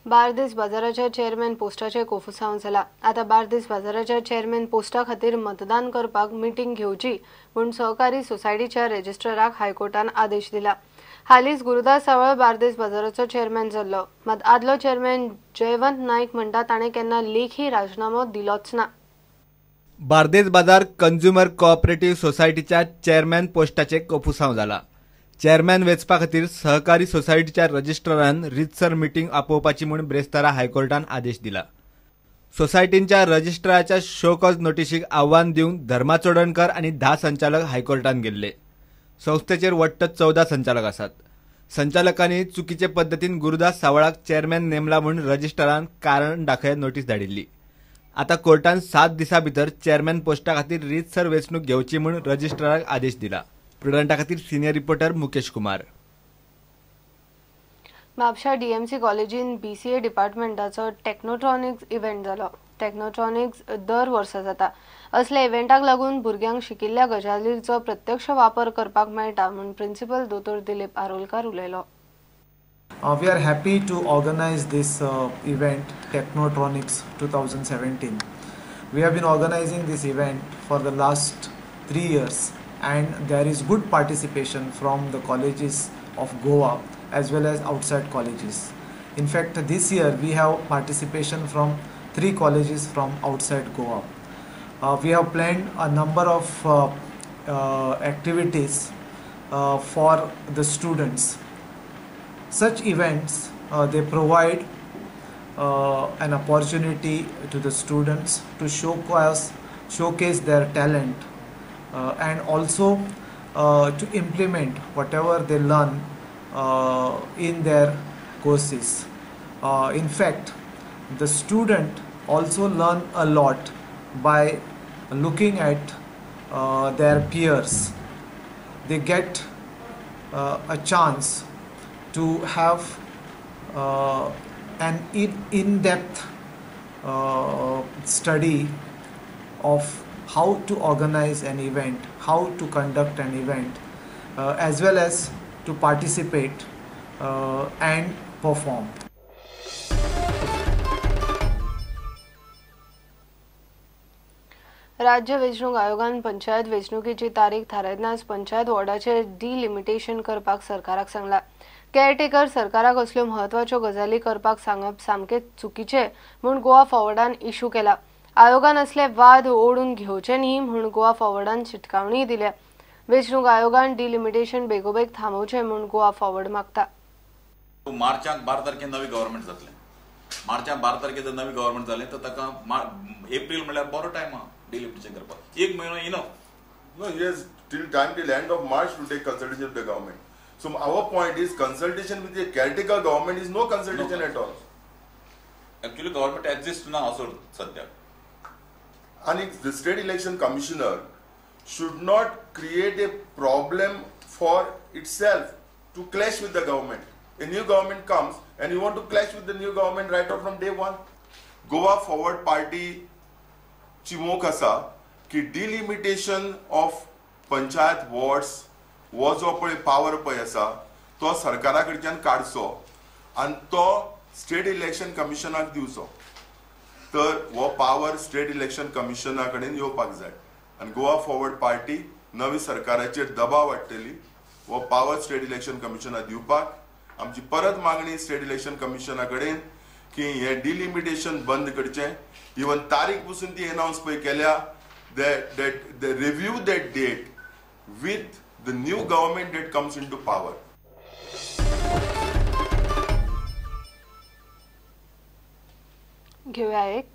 बार्देस बाजाराच्या चेअरमॅन पोस्टाचे कोफुसांव जाला। आता बार्देस बाजाराच्या चेअरमॅन पोस्टा खातीर मतदान करपाक मीटिंग घेवची म्हूण सहकारी सोसायटीच्या रजिस्ट्राराक हायकोर्टान आदेश दिला। हालींच गुरुदास सावळ बार्देस बाजाराचो चेअरमॅन जाल्लो, मात आदलो चेअरमॅन जयवंत नाईक म्हणटा ताणें केन्ना लेखी राजीनामो दिलोच ना। बार्देस बाजार कंझ्युमर कोऑपरेटिव्ह सोसायटीच्या चेअरमॅन पोस्टाचे कोफुसांव जाला। चेअरमॅन वेचपा खातीर सहकारी सोसायटीच्या रजिस्ट्रारान रितसर मीटिंग आपोवपाची म्हूण ब्रेस्तारा हायकोर्टान आदेश दिला। सोसायटीच्या रजिस्ट्राराच्या शो कॉज नोटीशीक आव्हान दिवंक धर्मा चोडणकर आनी 10 संचालक हायकोर्टान गेल्ले। संस्थेचेर वट्ट 14 संचालक आसात। संचालकांनी चुकीचे पद्दतीन गुरुदास सावळाक चेअरमॅन नेमला म्हूण रजिस्ट्रारान कारण दाखय नोटीस धाडिल्ली। आता कोर्टान 7 दिसां भितर चेअरमॅन पोस्टा खातीर रितसर वेंचणूक घेवची म्हूण रजिस्ट्राराक आदेश दिला। प्रुडंटा खातीर सिनियर रिपोर्टर मुकेश कुमार। म्हापशा डीएमसी कॉलेजीन BCA डिपार्टमेंटाचो टेक्नोट्रॉनिक्स इव्हेंट जालो। टेक्नोट्रॉनिक्स दर वर्सा जाता। असल्या इव्हेंटाक लागून भुरग्यांक शिकिल्ल्या गजालींचो प्रत्यक्ष वापर करपाक मेळटा म्हूण प्रिन्सिपल दोतोर दिलीप आरोलकार उलयलो। We are happy to organize this event, Technotronics 2017. We have been organizing this event for the last 3 years and there is good participation from the colleges of Goa as well as outside colleges. In fact, this year we have participation from 3 colleges from outside Goa. We have planned a number of activities for the students. Such events they provide an opportunity to the students to showcase their talent and also to implement whatever they learn in their courses. In fact, the student also learn a lot by looking at their peers. They get a chance to have an in-depth study of how to organize an event, how to conduct an event, as well as to participate and perform. राज्य वेंचणूक आयोगान पंचायत वेंचणुकीची तारीख थारायतनाच panchayat वॉर्डाचे delimitation करपाक सरकाराक सांगला। Caretaker सरकाराक असल्यो म्हत्वाच्यो गजाली करपाक सांगप सामके चुकीचे म्हूण गोवा फॉरवर्डान इश्यू केला। आयोगान असले वाद ओडून घेवचे न्ही म्हूण गोवा फॉरवर्डान शिटकावणी दिल्या। वेंचणूक आयोगान डिलिमिटेशन बेगोबेग थांबोवचे म्हूण गोवा फॉरवर्ड मागता। मार्चाक 12 तारखेर नवी गव्हर्नमेंट जातले। मार्चाक 12 तारखेर जर नवी गव्हर्नमेंट जालें तर ताका एप्रिल म्हळ्यार बरो टायम आहा डिलिमिटेशन करपाक। 1 म्हयनो enough. No, he has till end of March to take consultation with the government. So our point is consultation with the caretaker government is no consultation at all. Actually, government exists now also sadhya. And the state election commissioner should not create a problem for itself to clash with the government. A new government comes and you want to clash with the new government right off from day one. Goa Forward Party चिमोक आसा की delimitation of panchayat wards हो जो पळय power पळय आसा तो सरकारा कडच्यान काडचो आनी तो स्टेट इलेक्शन कमिशनाक दिवचो। तर हो पावर स्टेट इलेक्शन कमिशना कडेन येवपाक जाय आनी गोवा फॉरवर्ड पार्टी नवी सरकाराचेर दबाव हाडटली हो पावर स्टेट इलेक्शन कमिशनाक दिवपाक। आमची परत मागणी स्टेट इलेक्शन कमिशना कडेन की हे डिलिमिटेशन बंद करचें। इवन तारीख पासून ती अनाउंस पळय केल्या that they review that date with the new government that comes into power. घेऊया एक